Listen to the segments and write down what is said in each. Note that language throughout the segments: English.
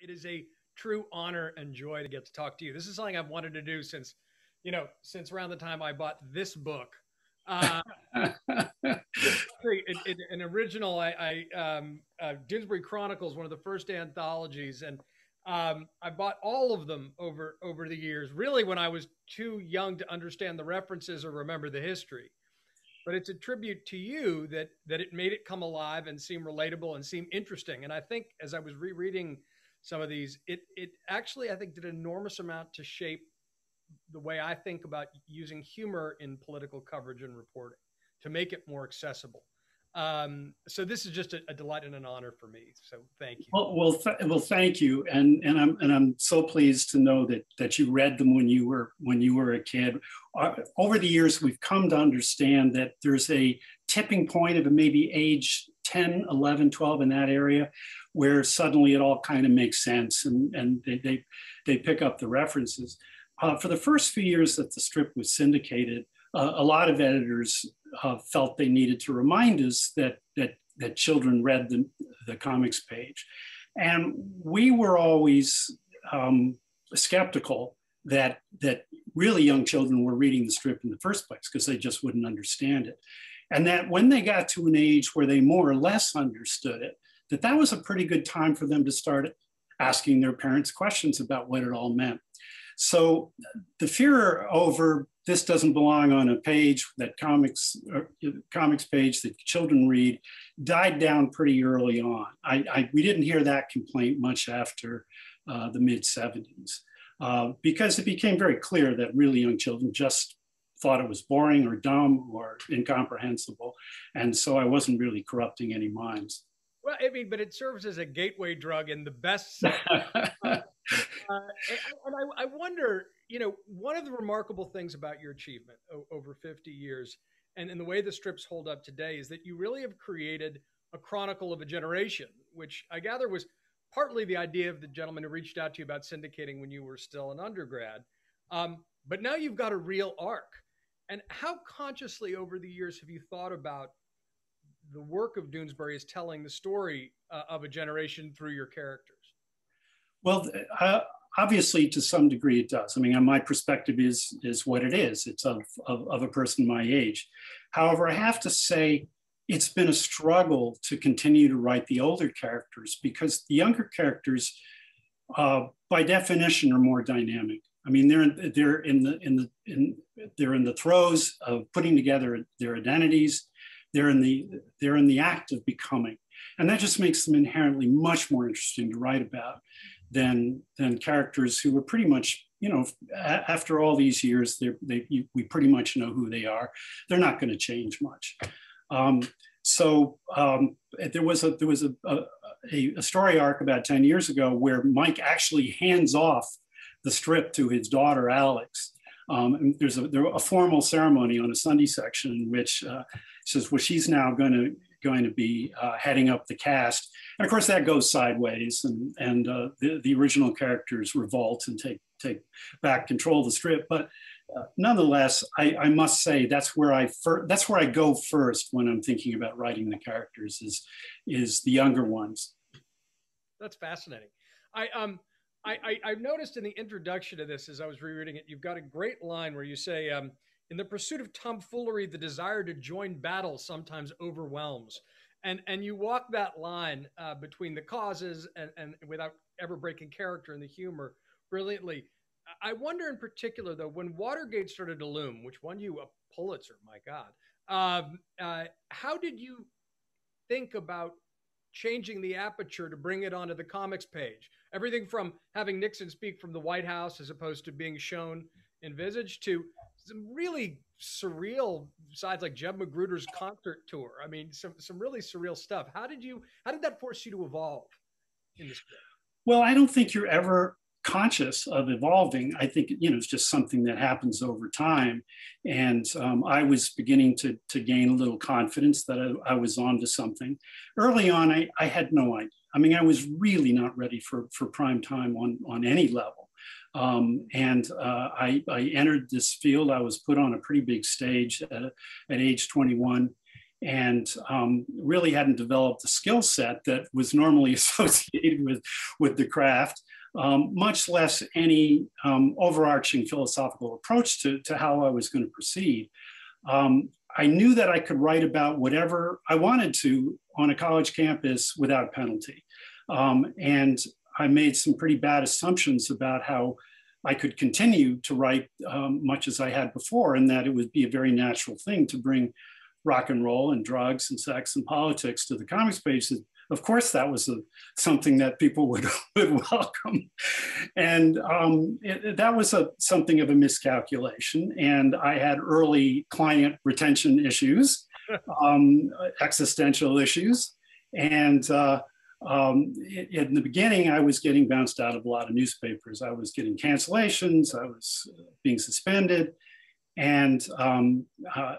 It is a true honor and joy to get to talk to you. This is something I've wanted to do since, since around the time I bought this book. Uh, an original, Doonesbury Chronicles, one of the first anthologies, and I bought all of them over the years. Really, when I was too young to understand the references or remember the history. But it's a tribute to you that it made it come alive and seem relatable and seem interesting. And I think as I was rereading some of these, it actually, I think, did an enormous amount to shape the way I think about using humor in political coverage and reporting to make it more accessible. So this is just a delight and an honor for me. So thank you. Well, thank you, and I'm so pleased to know that you read them when you were a kid. Over the years, we've come to understand that there's a tipping point of maybe age 10, 11, 12 in that area, where suddenly it all kind of makes sense, and they pick up the references. For the first few years that the strip was syndicated, a lot of editors felt they needed to remind us that children read the comics page. And we were always skeptical that really young children were reading the strip in the first place, because they just wouldn't understand it. And that when they got to an age where they more or less understood it, that was a pretty good time for them to start asking their parents questions about what it all meant. So the fear over this doesn't belong on a page, that comics page that children read, died down pretty early on. We didn't hear that complaint much after the mid-70s, because it became very clear that really young children just thought it was boring or dumb or incomprehensible. And so I wasn't really corrupting any minds. Well, I mean, but it serves as a gateway drug in the best sense. And I wonder, one of the remarkable things about your achievement over 50 years and the way the strips hold up today is that you really have created a chronicle of a generation, which I gather was partly the idea of the gentleman who reached out to you about syndicating when you were still an undergrad. But now you've got a real arc. And how consciously over the years have you thought about the work of Doonesbury is telling the story of a generation through your characters? Well, obviously, to some degree, it does. I mean, my perspective is what it is. It's of a person my age. However, I have to say, it's been a struggle to continue to write the older characters, because the younger characters, by definition, are more dynamic. I mean, they're in the throes of putting together their identities. They're in the act of becoming, and that just makes them inherently much more interesting to write about than characters who are pretty much, after all these years, we pretty much know who they are. They're not going to change much. There was a story arc about 10 years ago where Mike actually hands off the strip to his daughter Alex. And there's a formal ceremony on a Sunday section in which says, well, she's now going to be heading up the cast. And of course that goes sideways, and the original characters revolt and take back control of the strip. But nonetheless, I must say that's where I go first when I'm thinking about writing the characters is the younger ones. That's fascinating. I've noticed in the introduction to this, as I was rereading it, you've got a great line where you say, in the pursuit of tomfoolery, the desire to join battle sometimes overwhelms. And you walk that line between the causes and without ever breaking character and the humor brilliantly. I wonder in particular, though, when Watergate started to loom, which won you a Pulitzer, my God, how did you think about changing the aperture to bring it onto the comics page? Everything from having Nixon speak from the White House as opposed to being shown envisaged to some really surreal sides like Jeb Magruder's concert tour. I mean, some really surreal stuff. How did that force you to evolve in this book? Well, I don't think you're ever conscious of evolving. I think, it's just something that happens over time. And I was beginning to gain a little confidence that I was onto something. Early on, I had no idea. I mean, I was really not ready for prime time on any level. I entered this field. I was put on a pretty big stage at age 21. and really hadn't developed the skill set that was normally associated with the craft, much less any overarching philosophical approach to how I was going to proceed. I knew that I could write about whatever I wanted to on a college campus without penalty. And I made some pretty bad assumptions about how I could continue to write much as I had before, and that it would be a very natural thing to bring rock and roll and drugs and sex and politics to the comics page. Of course, that was something that people would welcome. And that was something of a miscalculation. And I had early client retention issues, existential issues. And in the beginning, I was getting bounced out of a lot of newspapers. I was getting cancellations. I was being suspended. And I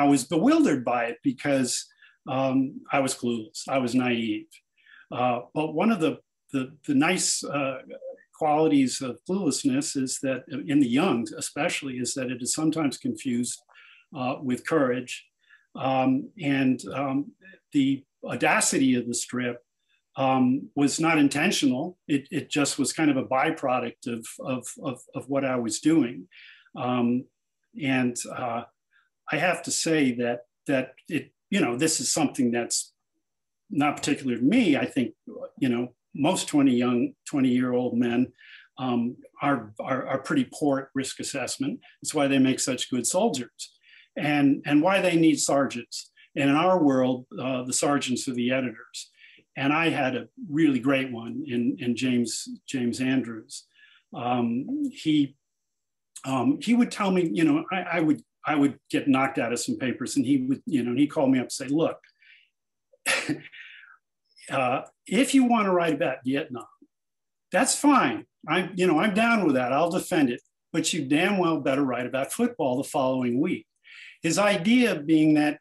was bewildered by it because I was clueless. I was naive. But one of the nice qualities of cluelessness is that, in the young especially, is that it is sometimes confused with courage. The audacity of the strip was not intentional. It just was kind of a byproduct of what I was doing. I have to say that it, this is something that's not particular to me. I think, most 20-year-old men are pretty poor at risk assessment. That's why they make such good soldiers, and why they need sergeants. And in our world, the sergeants are the editors. And I had a really great one in James Andrews. He would tell me, I would get knocked out of some papers, and he'd call me up and say, look, if you want to write about Vietnam, that's fine. I'm down with that. I'll defend it. But you damn well better write about football the following week. His idea being that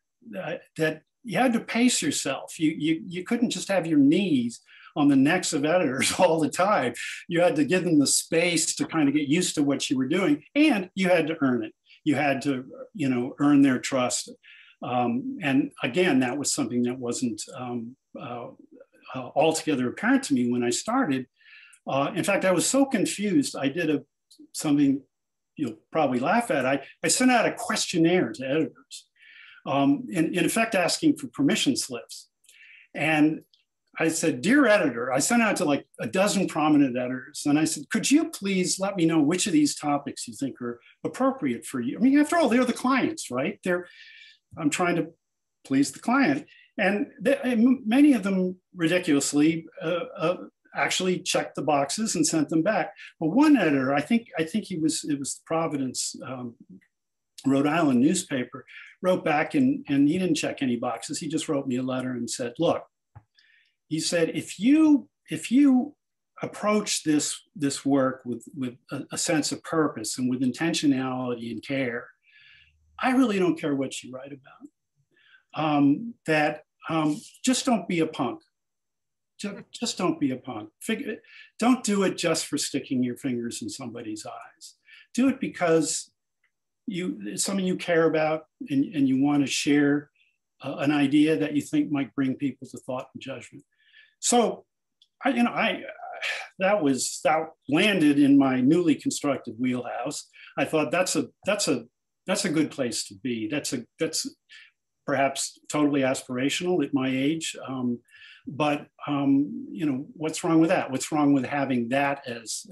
you had to pace yourself. You couldn't just have your knees on the necks of editors all the time. You had to give them the space to kind of get used to what you were doing, and you had to earn it. You had to, earn their trust. And again, that was something that wasn't altogether apparent to me when I started. In fact, I was so confused. I did something you'll probably laugh at. I sent out a questionnaire to editors, in effect asking for permission slips. And I said, dear editor, I sent out to like a dozen prominent editors. And I said, could you please let me know which of these topics you think are appropriate for you? I mean, after all, they're the clients, right? I'm trying to please the client. And many of them ridiculously actually checked the boxes and sent them back. But one editor, I think it was the Providence, Rhode Island newspaper, wrote back and he didn't check any boxes. He just wrote me a letter and said, look, he said, if you approach this work with a sense of purpose and with intentionality and care, I really don't care what you write about. Just don't be a punk. Just don't be a punk. Don't do it just for sticking your fingers in somebody's eyes. Do it because it's something you care about and you want to share an idea that you think might bring people to thought and judgment. So, that landed in my newly constructed wheelhouse. I thought that's a good place to be. That's perhaps totally aspirational at my age, but what's wrong with that? What's wrong with having that as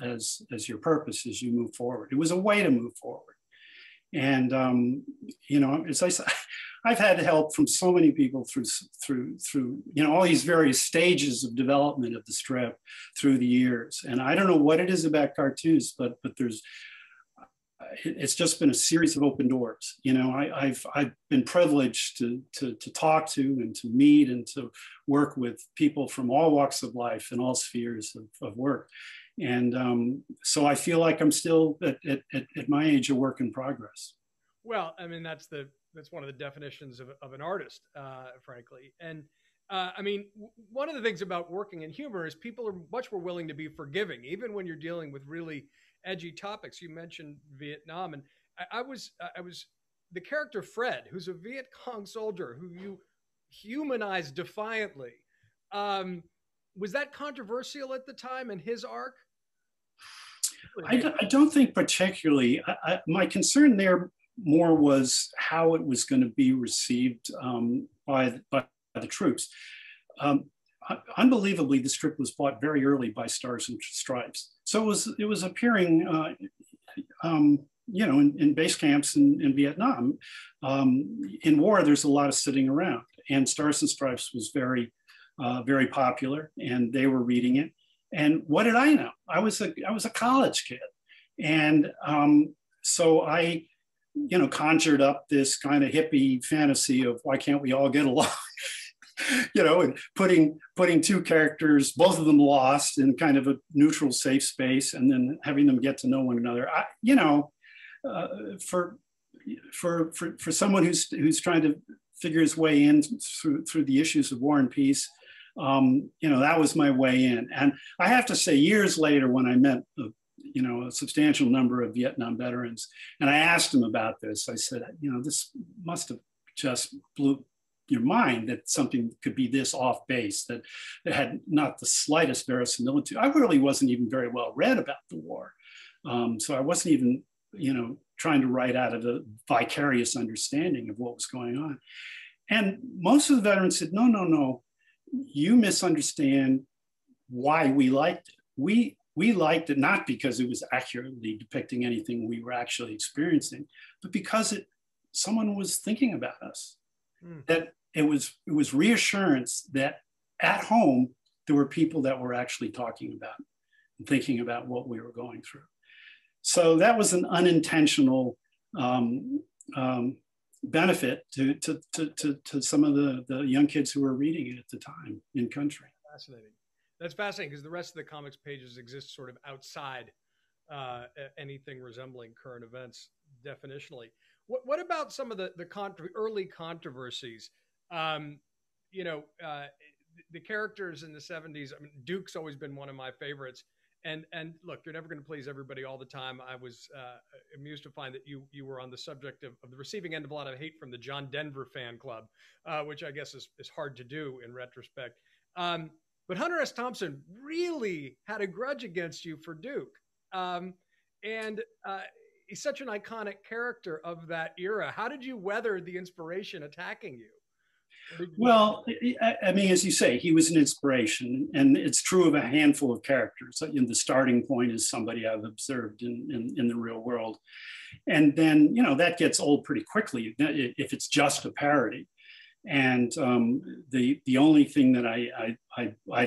your purpose as you move forward? It was a way to move forward, and as I said, I've had help from so many people through all these various stages of development of the strip through the years. And I don't know what it is about cartoons, but it's just been a series of open doors. I've been privileged to talk to and to meet and to work with people from all walks of life and all spheres of work. And so I feel like I'm still at my age a work in progress. Well, I mean, that's one of the definitions of an artist, frankly. And one of the things about working in humor is people are much more willing to be forgiving, even when you're dealing with really edgy topics. You mentioned Vietnam, and the character Fred, who's a Viet Cong soldier who you humanize defiantly. Um, was that controversial at the time in his arc? I don't think particularly. My concern there more was how it was going to be received by the troops. Um, Unbelievably, the script was bought very early by Stars and Stripes, so it was appearing, in base camps in Vietnam. In war, there's a lot of sitting around, and Stars and Stripes was very popular, and they were reading it. And what did I know? I was a college kid, and so I, conjured up this kind of hippie fantasy of why can't we all get along, and putting two characters, both of them lost, in kind of a neutral, safe space, and then having them get to know one another. For someone who's trying to figure his way in through the issues of war and peace. That was my way in. And I have to say, years later, when I met, a substantial number of Vietnam veterans, and I asked them about this, I said, this must have just blew your mind that something could be this off base, that it had not the slightest verisimilitude. I really wasn't even very well read about the war. So I wasn't even, trying to write out of a vicarious understanding of what was going on. And most of the veterans said, no, you misunderstand why we liked it. We liked it not because it was accurately depicting anything we were actually experiencing, but because someone was thinking about us. That it was reassurance that at home there were people that were actually talking about and thinking about what we were going through. So that was an unintentional benefit to some of the young kids who were reading it at the time in country. Fascinating. That's fascinating because the rest of the comics pages exist sort of outside anything resembling current events definitionally. What about some of the early controversies? The characters in the 70s, I mean, Duke's always been one of my favorites. And look, you're never going to please everybody all the time. I was amused to find that you were on the subject of the receiving end of a lot of hate from the John Denver fan club, which I guess is hard to do in retrospect. But Hunter S. Thompson really had a grudge against you for Duke. He's such an iconic character of that era. How did you weather the inspiration attacking you? Well, I mean, as you say, he was an inspiration, and it's true of a handful of characters. The starting point is somebody I've observed in the real world. And then, that gets old pretty quickly if it's just a parody. And the only thing that I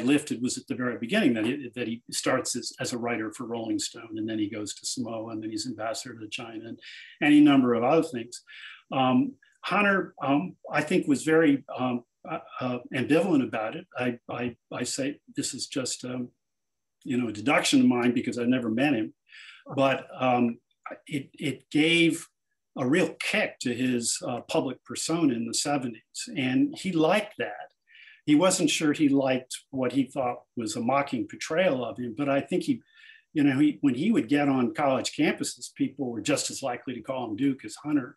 lifted was at the very beginning, that he starts as a writer for Rolling Stone, and then he goes to Samoa, and then he's ambassador to China, and any number of other things. Hunter, I think, was very ambivalent about it. I say this is just a deduction of mine because I never met him, but it gave a real kick to his public persona in the 70s, and he liked that. He wasn't sure he liked what he thought was a mocking portrayal of him, but I think when he would get on college campuses, people were just as likely to call him Duke as Hunter.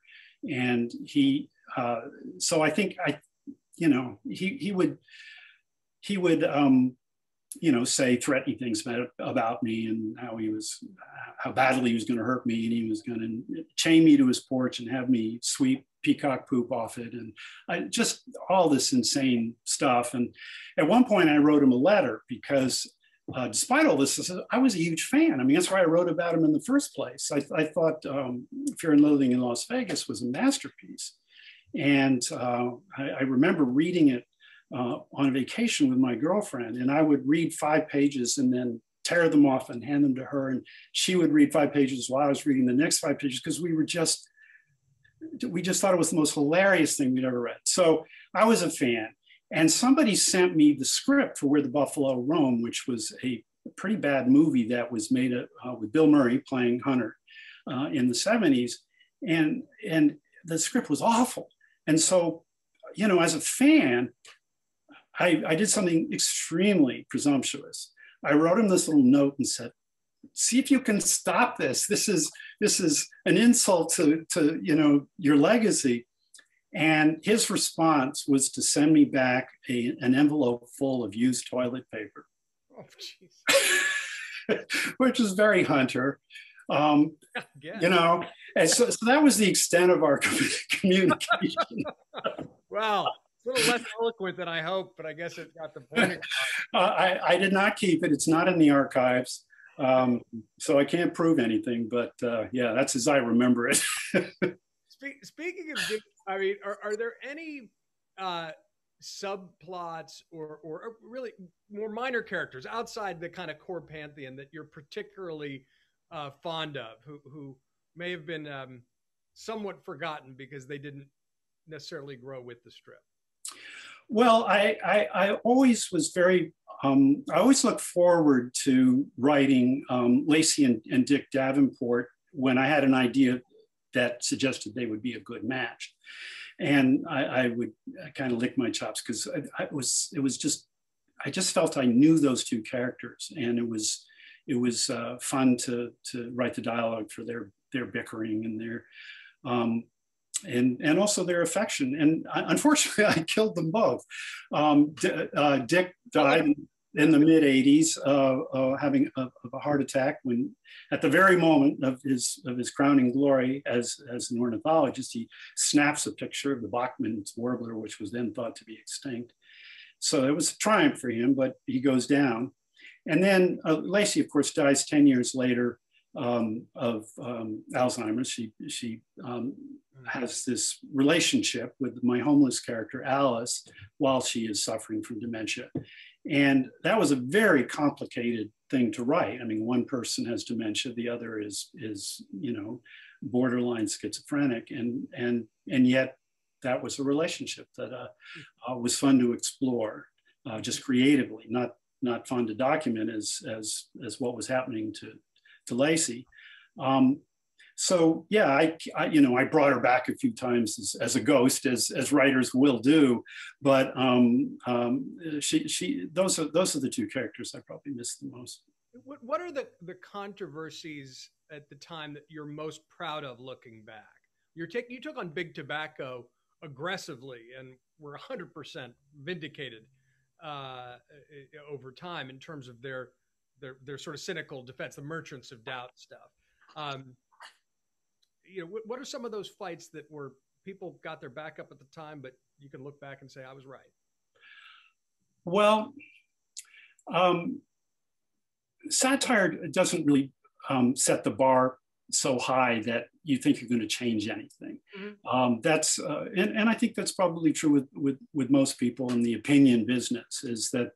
And so I think he would say threatening things about me, and how badly he was going to hurt me, and he was going to chain me to his porch and have me sweep peacock poop off it, and just all this insane stuff. And at one point I wrote him a letter because despite all this, I was a huge fan. I mean, that's why I wrote about him in the first place. I thought Fear and Loathing in Las Vegas was a masterpiece. And I remember reading it on a vacation with my girlfriend, and I would read 5 pages and then tear them off and hand them to her. And she would read 5 pages while I was reading the next 5 pages, because we just thought it was the most hilarious thing we'd ever read. So I was a fan. And somebody sent me the script for Where the Buffalo Roam, which was a pretty bad movie that was made with Bill Murray playing Hunter in the 70s. And the script was awful. And so, as a fan, I did something extremely presumptuous. I wrote him this little note and said, see if you can stop this. This is an insult to your legacy. And his response was to send me back an envelope full of used toilet paper. Oh, jeez. Which is very Hunter. Yeah. And so that was the extent of our communication. Wow. It's a little less eloquent than I hoped, but I guess it got the point. I did not keep it. It's not in the archives. So I can't prove anything, but yeah, that's as I remember it. Speaking of, I mean, are there any subplots or really more minor characters outside the kind of core pantheon that you're particularly fond of, who may have been somewhat forgotten because they didn't necessarily grow with the strip? Well, I always was very, I always looked forward to writing Lacey and Dick Davenport when I had an idea that suggested they would be a good match. And I would kind of lick my chops because I just felt I knew those two characters, and it was fun to write the dialogue for their bickering and their and also their affection. And unfortunately, I killed them both. Dick died in the mid '80s, having a heart attack when, at the very moment of his crowning glory as an ornithologist, he snaps a picture of the Bachman's warbler, which was then thought to be extinct. So it was a triumph for him, but he goes down. And then Lacey, of course, dies 10 years later of Alzheimer's. She has this relationship with my homeless character, Alice, while she is suffering from dementia. And that was a very complicated thing to write. I mean, one person has dementia, the other is borderline schizophrenic, and yet that was a relationship that was fun to explore, just creatively, not fun to document as what was happening to Lacey. So yeah, I brought her back a few times as a ghost, as writers will do, but those are the two characters I probably miss the most. What are the controversies at the time that you're most proud of looking back? You took on Big Tobacco aggressively and were 100% vindicated over time in terms of their sort of cynical defense, the merchants of doubt stuff. What are some of those fights that were people got their back up at the time, but you can look back and say, I was right? Well, satire doesn't really set the bar so high that you think you're going to change anything. Mm-hmm. That's and I think that's probably true with most people in the opinion business, is that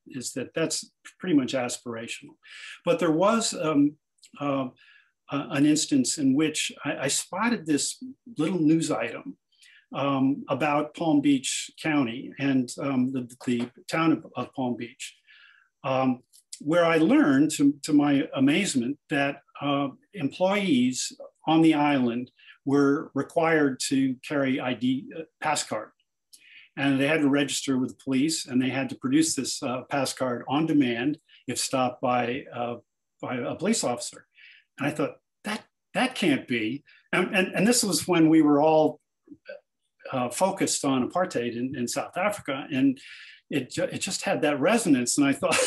that's pretty much aspirational. But there was an instance in which I spotted this little news item about Palm Beach County and the town of Palm Beach, where I learned, to my amazement, that employees on the island were required to carry ID pass card. And they had to register with the police, and they had to produce this pass card on demand if stopped by a police officer. And I thought, that can't be. And this was when we were all focused on apartheid in South Africa. And it just had that resonance. And I thought,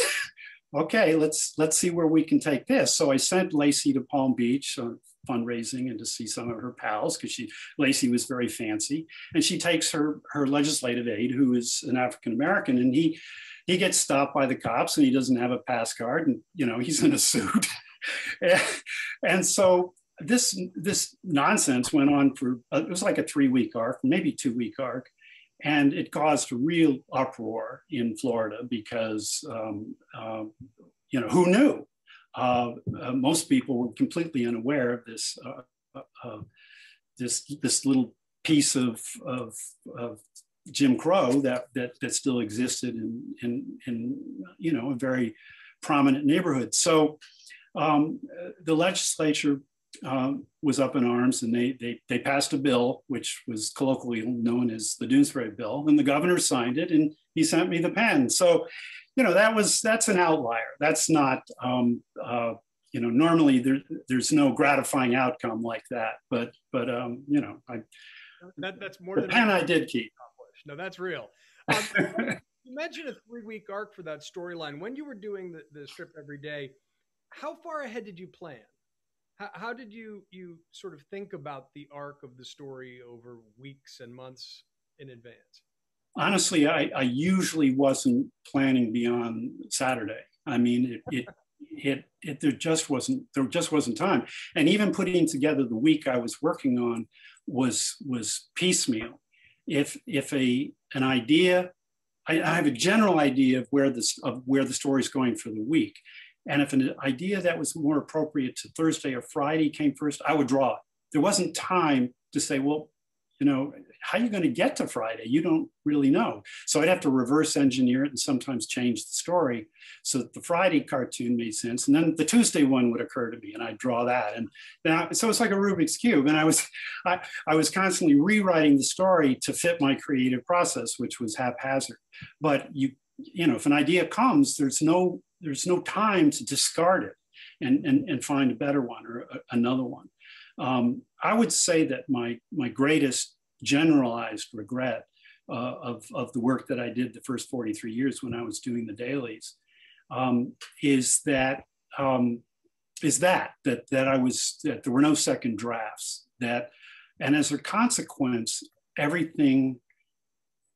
okay, let's see where we can take this. So I sent Lacey to Palm Beach on fundraising and to see some of her pals, because Lacey was very fancy. And she takes her legislative aide, who is an African-American, and he gets stopped by the cops, and he doesn't have a pass card, and he's in a suit. And so this nonsense went on for, it was like a 3-week arc, maybe 2-week arc. And it caused a real uproar in Florida because, who knew? Most people were completely unaware of this little piece of Jim Crow that still existed in a very prominent neighborhood. So the legislature was up in arms, and they passed a bill which was colloquially known as the Doonesbury bill, and the governor signed it, and he sent me the pen. So, that's an outlier. That's not normally there's no gratifying outcome like that, but that's more the than pen I did keep. No, that's real. You mentioned a 3-week arc for that storyline. When you were doing the strip every day, how far ahead did you plan? How did you sort of think about the arc of the story over weeks and months in advance? Honestly, I usually wasn't planning beyond Saturday. I mean, there just wasn't time. And even putting together the week I was working on was piecemeal. If an idea, I have a general idea of where the story is going for the week. And if an idea that was more appropriate to Thursday or Friday came first, I would draw it. There wasn't time to say, well, how are you going to get to Friday? You don't really know. So I'd have to reverse engineer it and sometimes change the story so that the Friday cartoon made sense. And then the Tuesday one would occur to me and I'd draw that. And now, so it's like a Rubik's Cube. And I was constantly rewriting the story to fit my creative process, which was haphazard. But if an idea comes, there's no time to discard it and find a better one or another one. I would say that my greatest generalized regret of the work that I did the first 43 years when I was doing the dailies is that there were no second drafts, and as a consequence, everything,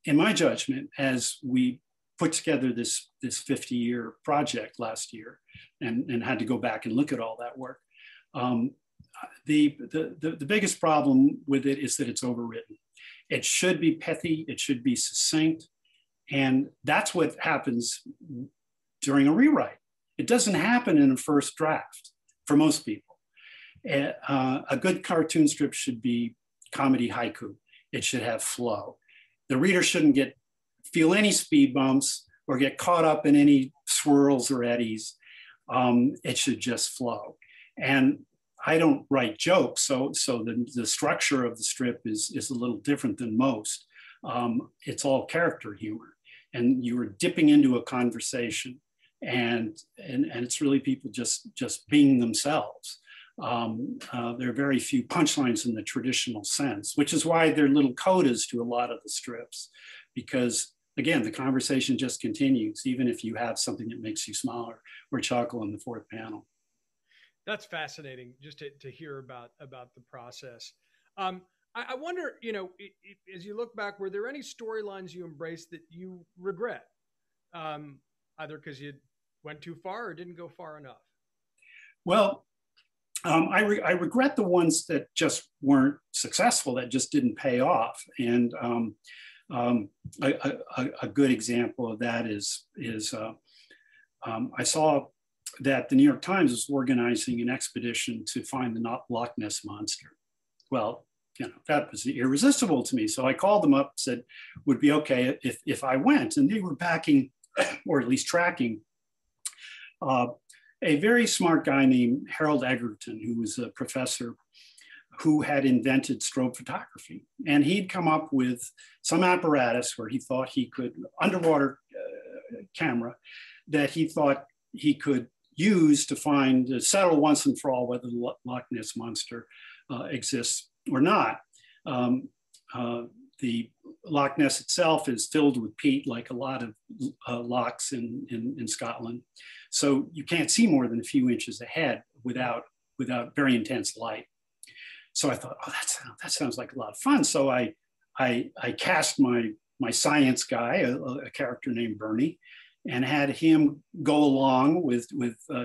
in my judgment, as we put together this 50-year project last year and had to go back and look at all that work. The biggest problem with it is that it's overwritten. It should be pithy, it should be succinct, and that's what happens during a rewrite. It doesn't happen in a first draft for most people. A good cartoon strip should be comedy haiku. It should have flow. The reader shouldn't feel any speed bumps or get caught up in any swirls or eddies. It should just flow. And I don't write jokes, so the structure of the strip is a little different than most. It's all character humor, and you are dipping into a conversation, and it's really people just being themselves. There are very few punchlines in the traditional sense, which is why they're little codas to a lot of the strips, because again, the conversation just continues, even if you have something that makes you smile or chuckle in the fourth panel. That's fascinating just to hear about the process. I wonder, as you look back, were there any storylines you embraced that you regret, either because you went too far or didn't go far enough? Well, I regret the ones that just weren't successful, that just didn't pay off. And a good example of that is I saw that the New York Times was organizing an expedition to find the Loch Ness Monster. Well, that was irresistible to me. So I called them up, said, would be okay if I went. And they were backing, or at least tracking, a very smart guy named Harold Egerton, who was a professor who had invented strobe photography. And he'd come up with some apparatus where he thought he could, underwater camera, that he thought he could use to settle once and for all whether the Loch Ness Monster exists or not. The Loch Ness itself is filled with peat, like a lot of lochs in Scotland. So you can't see more than a few inches ahead without very intense light. So I thought, oh, that sounds like a lot of fun. So I cast my science guy, a character named Bernie, and had him go along with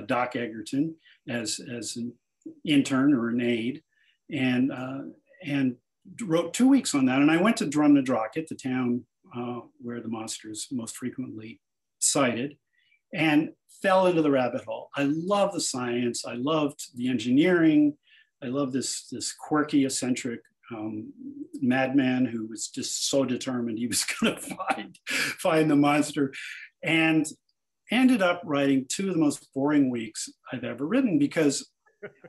Doc Egerton as an intern or an aide, and wrote 2 weeks on that. And I went to Drumnadrochit, the town where the monster is most frequently cited, and fell into the rabbit hole. I love the science. I loved the engineering. I love this quirky, eccentric madman who was just so determined he was going to find the monster, and ended up writing 2 of the most boring weeks I've ever written, because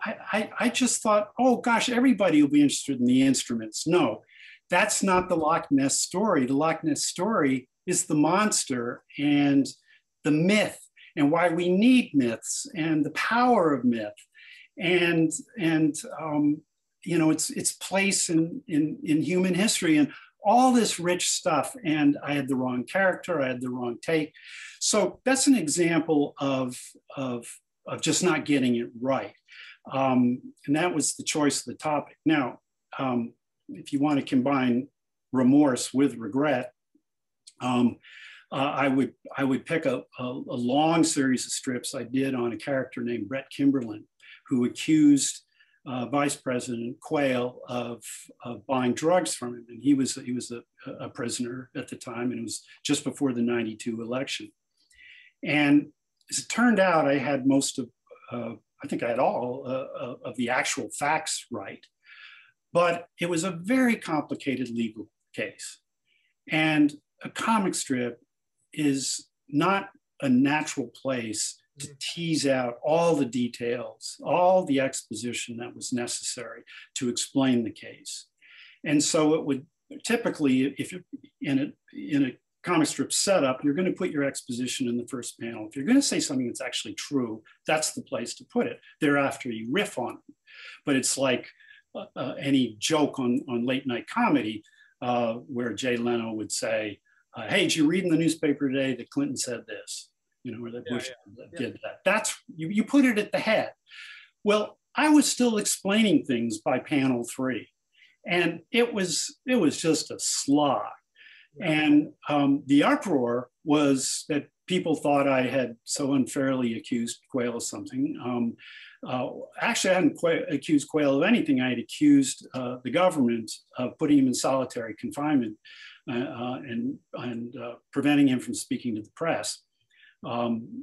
I just thought, oh gosh, everybody will be interested in the instruments. No, that's not the Loch Ness story. The Loch Ness story is the monster and the myth. why we need myths and the power of myth and its place in human history and all this rich stuff. And I had the wrong character, I had the wrong take. So that's an example of just not getting it right. And that was the choice of the topic. Now, if you want to combine remorse with regret, I would pick a long series of strips I did on a character named Brett Kimberlin, who accused Vice President Quayle of buying drugs from him. And he was a prisoner at the time, and it was just before the '92 election. And as it turned out, I had most of, I think I had all of the actual facts right. But it was a very complicated legal case. And a comic strip is not a natural place to tease out all the details, all the exposition that was necessary to explain the case. And so it would typically, if you're in a comic strip setup, you're going to put your exposition in the first panel. If you're going to say something that's actually true, that's the place to put it. Thereafter, you riff on it. But it's like any joke on late night comedy where Jay Leno would say, hey, did you read in the newspaper today that Clinton said this? Or that Bush did that. That's, you put it at the head. Well, I was still explaining things by panel 3. And it was just a slog. And the uproar was that people thought I had so unfairly accused Quayle of something. Actually, I hadn't accused Quayle of anything. I had accused the government of putting him in solitary confinement and preventing him from speaking to the press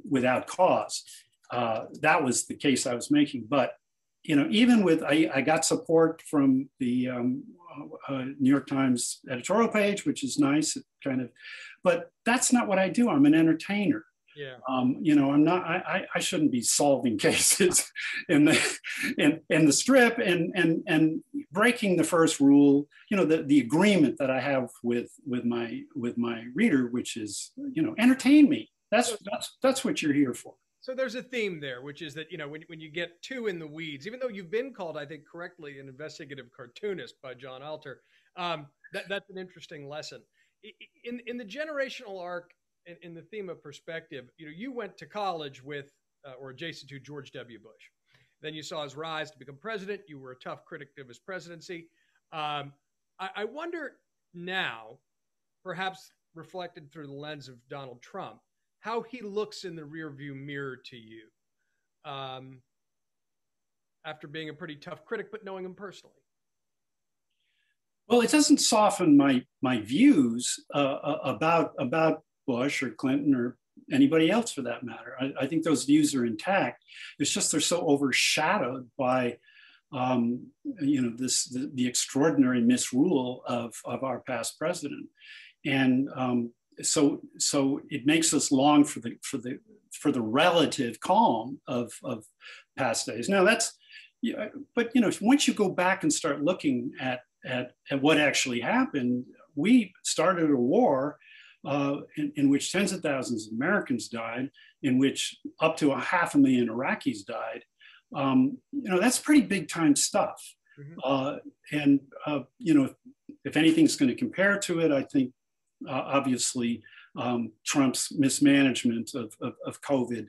without cause. That was the case I was making. But even with, I got support from the New York Times editorial page, which is nice, but that's not what I do. I'm an entertainer. Yeah. I'm not, I shouldn't be solving cases in the strip and breaking the first rule, the agreement that I have with my reader, which is, entertain me. That's what you're here for. So there's a theme there, which is that, when you get too in the weeds, even though you've been called, I think correctly, an investigative cartoonist by John Alter, that's an interesting lesson. In the generational arc, in the theme of perspective, you went to college with or adjacent to George W. Bush. Then you saw his rise to become president. You were a tough critic of his presidency. I wonder now, perhaps reflected through the lens of Donald Trump, how he looks in the rearview mirror to you after being a pretty tough critic, but knowing him personally. Well, it doesn't soften my views about Bush or Clinton or anybody else for that matter. I think those views are intact. It's just they're so overshadowed by the extraordinary misrule of our past president, and so it makes us long for the relative calm of past days. Now but once you go back and start looking at what actually happened, we started a war in which tens of thousands of Americans died, in which up to 500,000 Iraqis died. That's pretty big time stuff. Mm-hmm. If anything's going to compare to it, I think obviously Trump's mismanagement of COVID.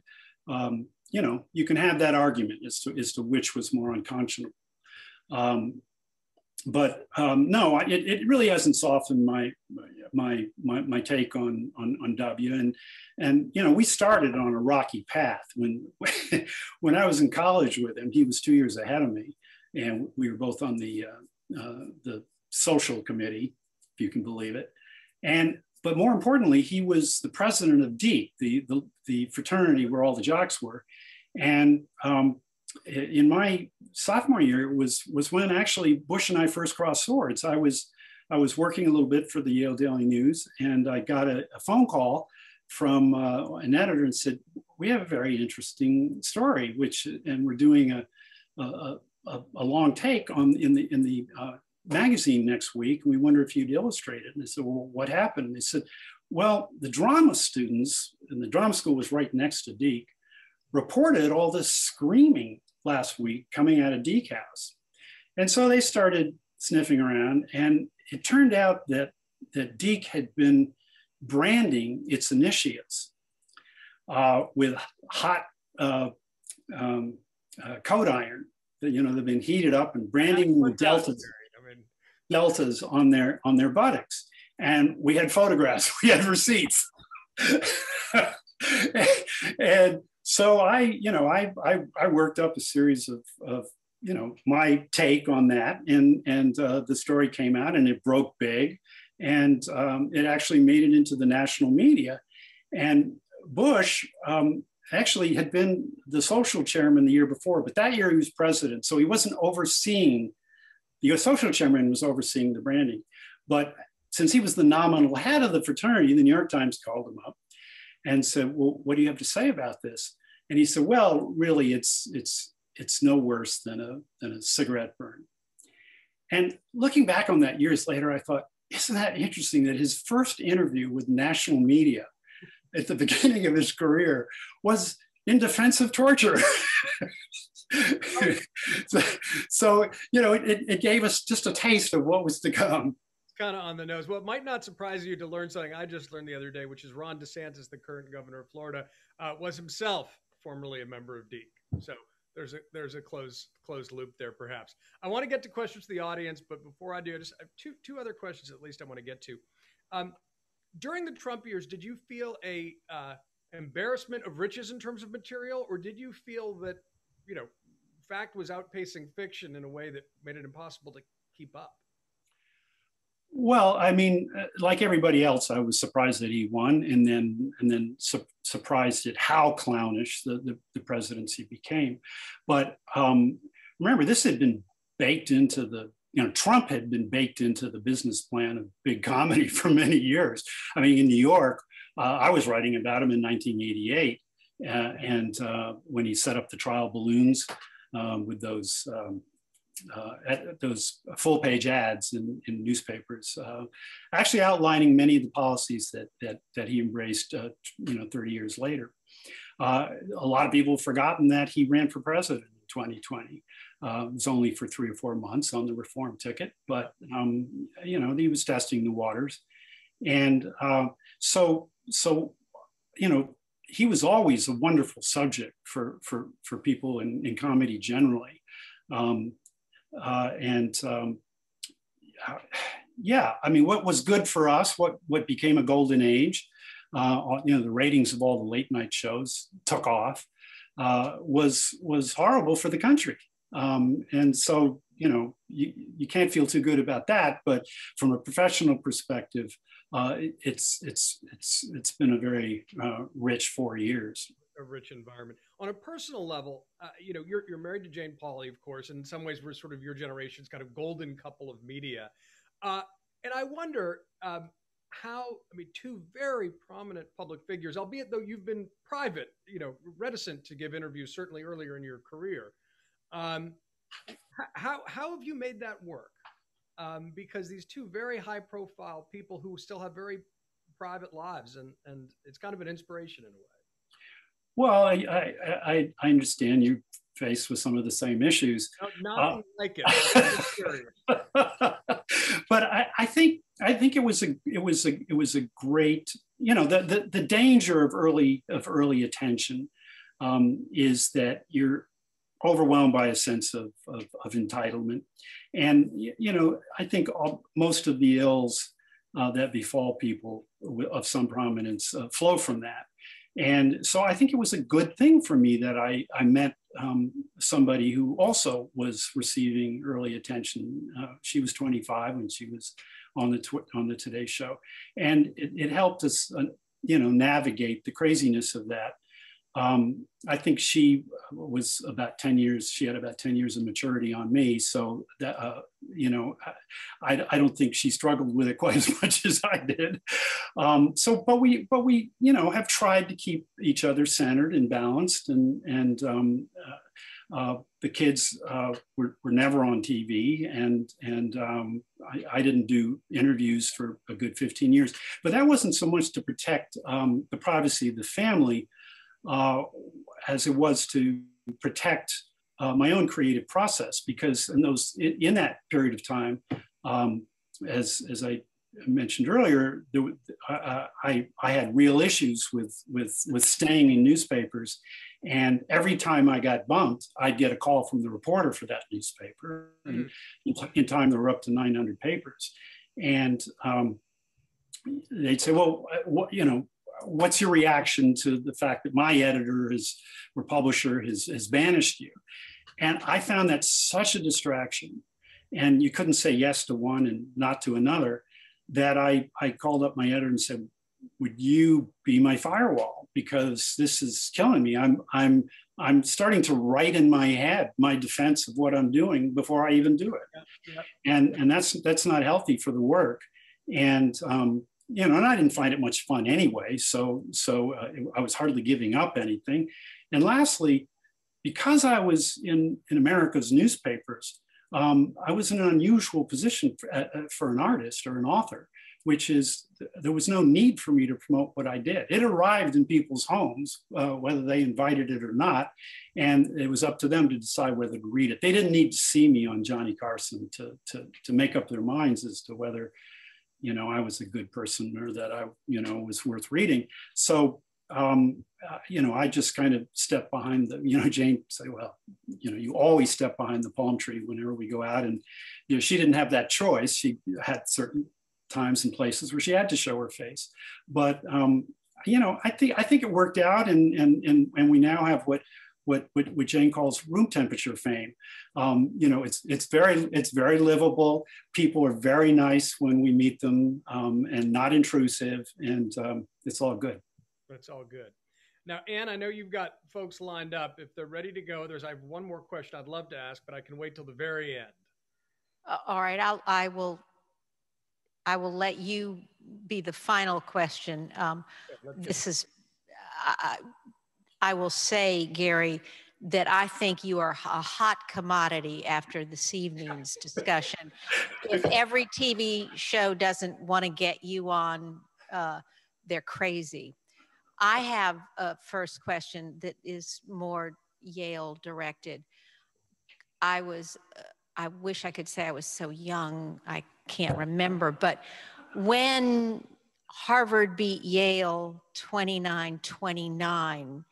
You can have that argument as to which was more unconscionable. But no, it really hasn't softened my take on W. And we started on a rocky path. When I was in college with him, he was 2 years ahead of me, and we were both on the social committee, if you can believe it. But more importantly, he was the president of DEEP, the fraternity where all the jocks were. And in my sophomore year was when actually Bush and I first crossed swords. I was working a little bit for the Yale Daily News, and I got a phone call from an editor and said, "We have a very interesting story, and we're doing a long take in the magazine next week. And we wonder if you'd illustrate it." And I said, "Well, what happened?" And they said, Well, the drama students, and the drama school was right next to Deke, reported all this screaming last week coming out of Deke House. And so they started sniffing around, and it turned out that Deke had been branding its initiates with hot coat iron. You know, they've been heated up and branding with deltas on their buttocks. And we had photographs, we had receipts. And so I worked up a series of my take on that, and the story came out and it broke big, and it actually made it into the national media. And Bush actually had been the social chairman the year before, but that year he was president, so he wasn't overseeing. The social chairman was overseeing the branding, but since he was the nominal head of the fraternity, the New York Times called him up and said, "Well, what do you have to say about this?" And he said, "Well, really, it's no worse than a cigarette burn." And looking back on that years later, I thought, isn't that interesting that his first interview with national media at the beginning of his career was in defense of torture. so it gave us just a taste of what was to come. Kind of on the nose. Well, it might not surprise you to learn something I just learned the other day, which is Ron DeSantis, the current governor of Florida, was himself formerly a member of Deke. So there's a closed loop there, perhaps. I want to get to questions to the audience, but before I do, I just have two other questions at least I want to get to. During the Trump years, did you feel a embarrassment of riches in terms of material, or did you feel that fact was outpacing fiction in a way that made it impossible to keep up? Well, I mean, like everybody else, I was surprised that he won, and then surprised at how clownish the presidency became. But remember, this had been baked into Trump had been baked into the business plan of big comedy for many years. I mean, in New York, I was writing about him in 1988, and when he set up the trial balloons with those full page ads in newspapers, actually outlining many of the policies that he embraced 30 years later. A lot of people have forgotten that he ran for president in 2020. It was only for 3 or 4 months on the reform ticket, but he was testing the waters. And so he was always a wonderful subject for people in comedy generally. Yeah, I mean, what was good for us, what became a golden age, the ratings of all the late night shows took off, was horrible for the country. And so, you can't feel too good about that, but from a professional perspective, it's been a very rich 4 years. A rich environment. On a personal level, you're married to Jane Pauley, of course, and in some ways we're sort of your generation's kind of golden couple of media. And I wonder two very prominent public figures, albeit though you've been private, reticent to give interviews, certainly earlier in your career. How have you made that work? Because these two very high profile people who still have very private lives, and it's kind of an inspiration in a way. Well, I understand you're faced with some of the same issues. No, nothing like it. But I think it was a great, the danger of early attention is that you're overwhelmed by a sense of entitlement, and I think most of the ills that befall people of some prominence flow from that. And so I think it was a good thing for me that I met somebody who also was receiving early attention. She was 25 when she was on the Today Show, and it helped us, navigate the craziness of that. I think she was about 10 years. She had about 10 years of maturity on me, so that I don't think she struggled with it quite as much as I did. But we have tried to keep each other centered and balanced, and The kids were never on TV, and I didn't do interviews for a good 15 years. But that wasn't so much to protect the privacy of the family as it was to protect my own creative process, because in that period of time, as I mentioned earlier, I had real issues with staying in newspapers, and every time I got bumped, I'd get a call from the reporter for that newspaper. And in time, there were up to 900 papers, and they'd say, "Well, what's your reaction to the fact that my editor or publisher has banished you?" And I found that such a distraction, and you couldn't say yes to one and not to another, that I called up my editor and said, "Would you be my firewall? Because this is killing me. I'm starting to write in my head my defense of what I'm doing before I even do it." Yeah. And that's not healthy for the work. And and I didn't find it much fun anyway. So I was hardly giving up anything. And lastly, because I was in America's newspapers, I was in an unusual position for an artist or an author, which is there was no need for me to promote what I did. It arrived in people's homes, whether they invited it or not, and it was up to them to decide whether to read it. They didn't need to see me on Johnny Carson to make up their minds as to whether, I was a good person or that I, was worth reading. So I just kind of stepped behind Jane say, "Well, you always step behind the palm tree whenever we go out." And, she didn't have that choice. She had certain times and places where she had to show her face. But, I think it worked out. And we now have what Jane calls room temperature fame. It's very livable. People are very nice when we meet them, and not intrusive. And it's all good. That's all good. Now, Ann, I know you've got folks lined up. If they're ready to go, I have one more question I'd love to ask, but I can wait till the very end. All right, I will let you be the final question. This is, I will say, Garry, that I think you are a hot commodity after this evening's discussion. If every TV show doesn't want to get you on, they're crazy. I have a first question that is more Yale directed. I wish I could say I was so young, I can't remember, but when Harvard beat Yale 29-29,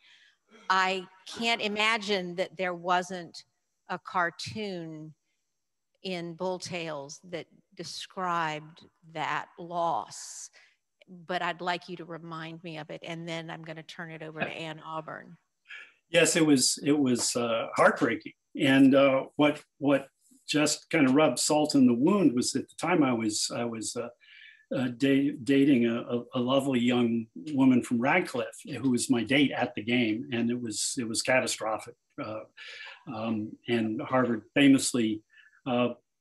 I can't imagine that there wasn't a cartoon in Bull Tales that described that loss. But I'd like you to remind me of it, and then I'm going to turn it over to Ann Auburn. Yes, it was heartbreaking, and what just kind of rubbed salt in the wound was at the time I was dating a lovely young woman from Radcliffe who was my date at the game, and it was catastrophic. And Harvard famously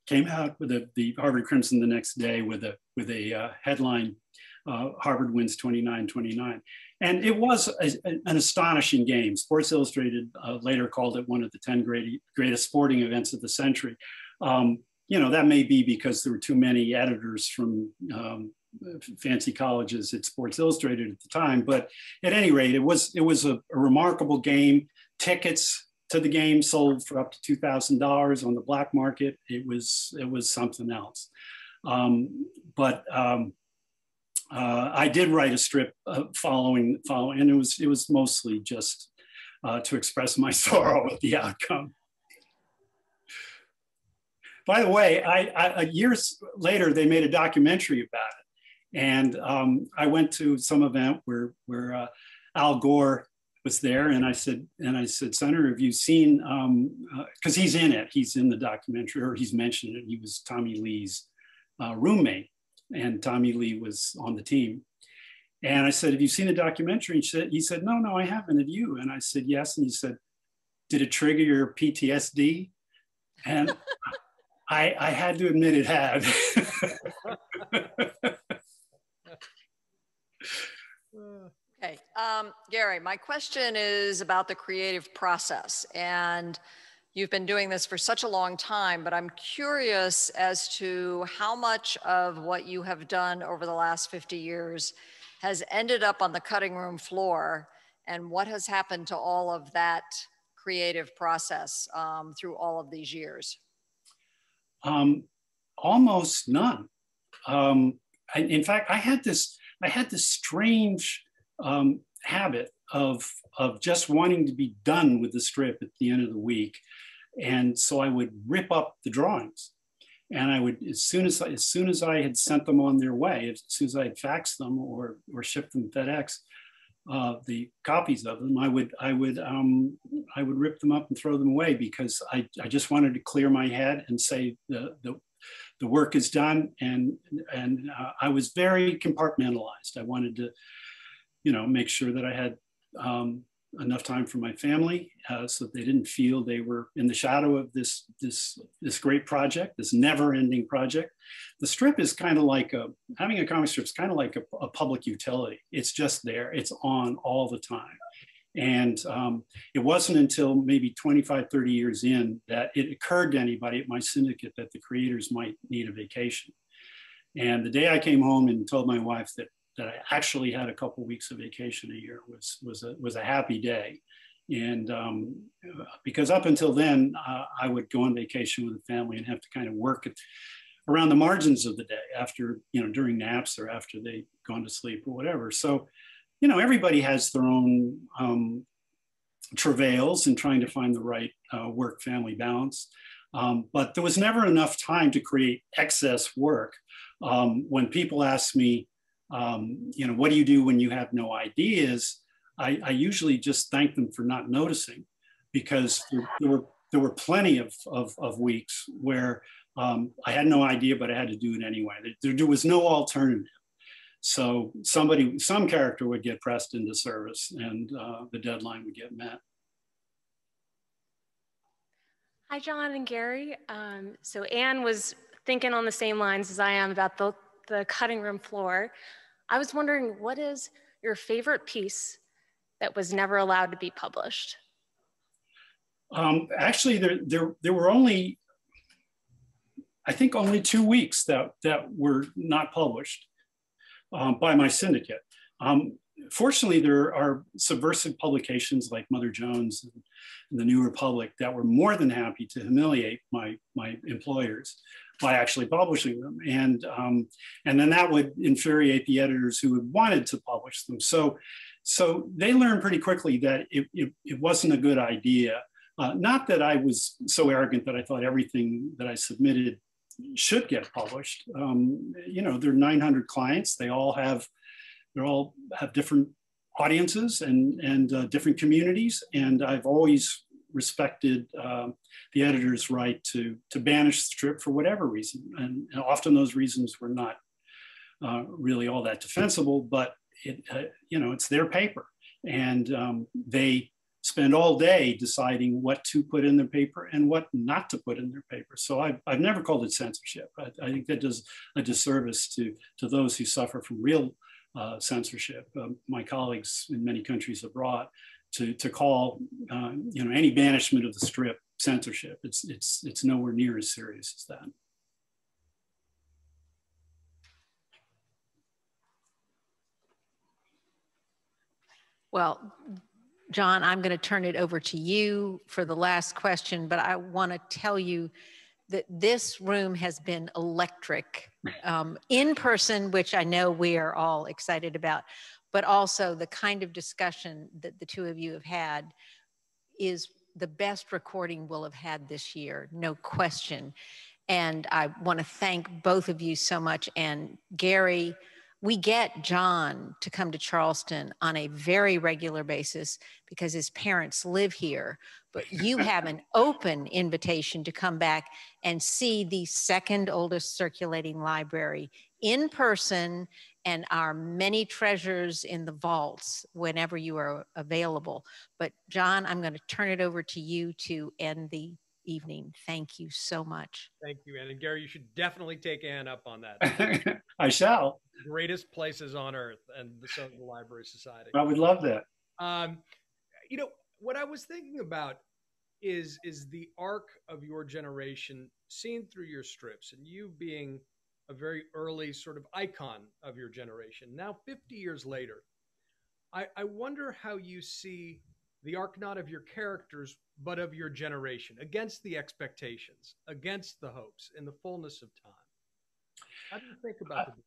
came out with the Harvard Crimson the next day with a headline. Harvard wins 29-29. And it was an astonishing game. Sports Illustrated later called it one of the 10 greatest sporting events of the century. That may be because there were too many editors from fancy colleges at Sports Illustrated at the time. But at any rate, it was a remarkable game. Tickets to the game sold for up to $2,000 on the black market. It was something else. I did write a strip following, and it was mostly just to express my sorrow at the outcome. By the way, years later, they made a documentary about it, and I went to some event where Al Gore was there, and I said, "Senator, have you seen?" Because he's in it, he's in the documentary, or he's mentioned it. He was Tommy Lee's roommate, and Tommy Lee was on the team. And I said, "Have you seen the documentary?" He said, No, I haven't. Have you? And I said, "Yes." And he said, "Did it trigger your PTSD?" And I had to admit it had. Okay, Garry, my question is about the creative process. And you've been doing this for such a long time, but I'm curious as to how much of what you have done over the last 50 years has ended up on the cutting room floor, and what has happened to all of that creative process through all of these years? Almost none. In fact, I had this strange habit of just wanting to be done with the strip at the end of the week, and so I would rip up the drawings, and I would, as soon as I had sent them on their way, as soon as I had faxed them or shipped them FedEx, the copies of them, I would rip them up and throw them away, because I just wanted to clear my head and say the work is done, and I was very compartmentalized. I wanted to, make sure that I had enough time for my family, so that they didn't feel they were in the shadow of this great project, this never-ending project. The strip is kind of like having a comic strip is kind of like a public utility. It's just there. It's on all the time. And it wasn't until maybe 25, 30 years in that it occurred to anybody at my syndicate that the creators might need a vacation. And the day I came home and told my wife that I actually had a couple of weeks of vacation a year was a happy day. And because up until then, I would go on vacation with the family and have to kind of work around the margins of the day after, during naps or after they'd gone to sleep or whatever. So, everybody has their own travails in trying to find the right work-family balance. But there was never enough time to create excess work. When people ask me, what do you do when you have no ideas? I usually just thank them for not noticing, because there were plenty of weeks where I had no idea, but I had to do it anyway. There was no alternative. So some character would get pressed into service, and the deadline would get met. Hi, John and Gary. So Anne was thinking on the same lines as I am about the cutting room floor. I was wondering, what is your favorite piece that was never allowed to be published? Actually, there were only, I think, only 2 weeks that were not published by my syndicate. Fortunately, there are subversive publications like Mother Jones and the New Republic that were more than happy to humiliate my employers by actually publishing them. And then that would infuriate the editors who had wanted to publish them. So they learned pretty quickly that it wasn't a good idea. Not that I was so arrogant that I thought everything that I submitted should get published. There are 900 clients. They all have different audiences and different communities. And I've always respected the editor's right to banish the strip for whatever reason. And often those reasons were not really all that defensible, but it's their paper. And they spend all day deciding what to put in their paper and what not to put in their paper. So I've never called it censorship. I think that does a disservice to those who suffer from real censorship. My colleagues in many countries abroad to call any banishment of the strip censorship. It's nowhere near as serious as that. Well, John, I'm going to turn it over to you for the last question, but I want to tell you that this room has been electric in person, which I know we are all excited about, but also the kind of discussion that the two of you have had is the best recording we'll have had this year, no question. And I want to thank both of you so much. And Gary, we get John to come to Charleston on a very regular basis because his parents live here, but you have an open invitation to come back and see the second oldest circulating library in person and our many treasures in the vaults whenever you are available. But John, I'm going to turn it over to you to end the evening. Thank you so much. Thank you, Anne. And Gary, you should definitely take Anne up on that. I shall. Greatest places on earth, and so the Library Society. I would love that. What I was thinking about is the arc of your generation seen through your strips, and you being a very early sort of icon of your generation. Now, 50 years later, I wonder how you see the arc not of your characters, but of your generation, against the expectations, against the hopes, in the fullness of time. How do you think about the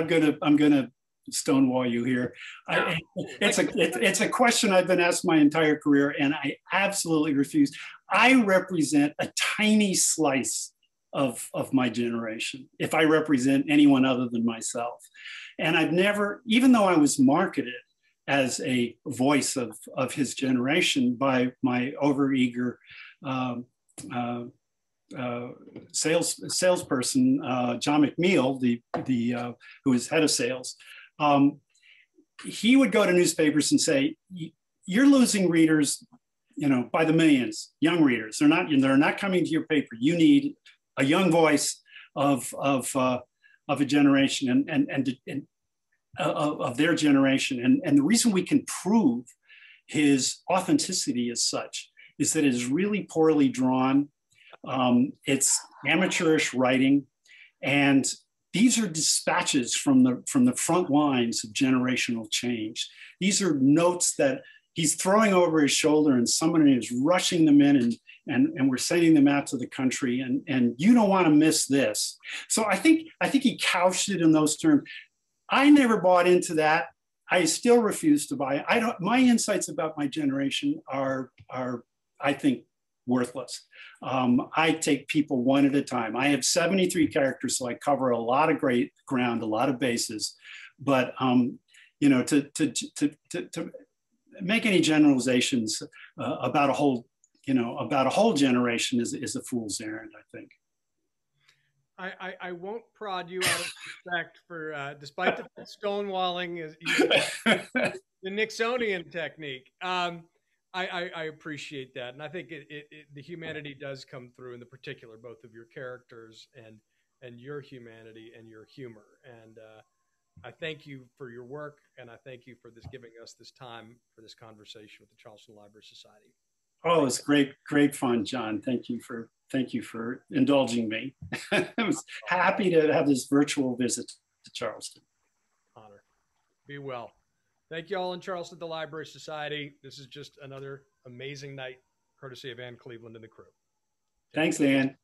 difference? I'm gonna stonewall you here. It's a question I've been asked my entire career, and I absolutely refuse. I represent a tiny slice of my generation, if I represent anyone other than myself. And I've never, even though I was marketed as a voice of his generation by my overeager salesperson, John McNeil, who was head of sales, he would go to newspapers and say, "You're losing readers, by the millions. Young readers. They're not coming to your paper. You need a young voice of a generation and of their generation." And the reason we can prove his authenticity as such is that it is really poorly drawn. It's amateurish writing, and these are dispatches from the front lines of generational change. These are notes that he's throwing over his shoulder, and someone is rushing them in, and we're sending them out to the country, and you don't want to miss this. So I think he couched it in those terms. I never bought into that. I still refuse to buy it. My insights about my generation are I think, worthless. I take people one at a time. I have 73 characters, so I cover a lot of great ground, a lot of bases. But to make any generalizations about a whole generation is a fool's errand, I think. I won't prod you out of respect for, despite the stonewalling is the Nixonian technique. I appreciate that, and I think the humanity does come through in the particular, both of your characters and your humanity and your humor. And I thank you for your work, and I thank you for giving us this time for this conversation with the Charleston Library Society. Oh, it's great fun, John. Thank you for indulging me. I was happy to have this virtual visit to Charleston. Honor. Be well. Thank you all in Charleston at the Library Society. This is just another amazing night, courtesy of Ann Cleveland and the crew. Thanks, Ann.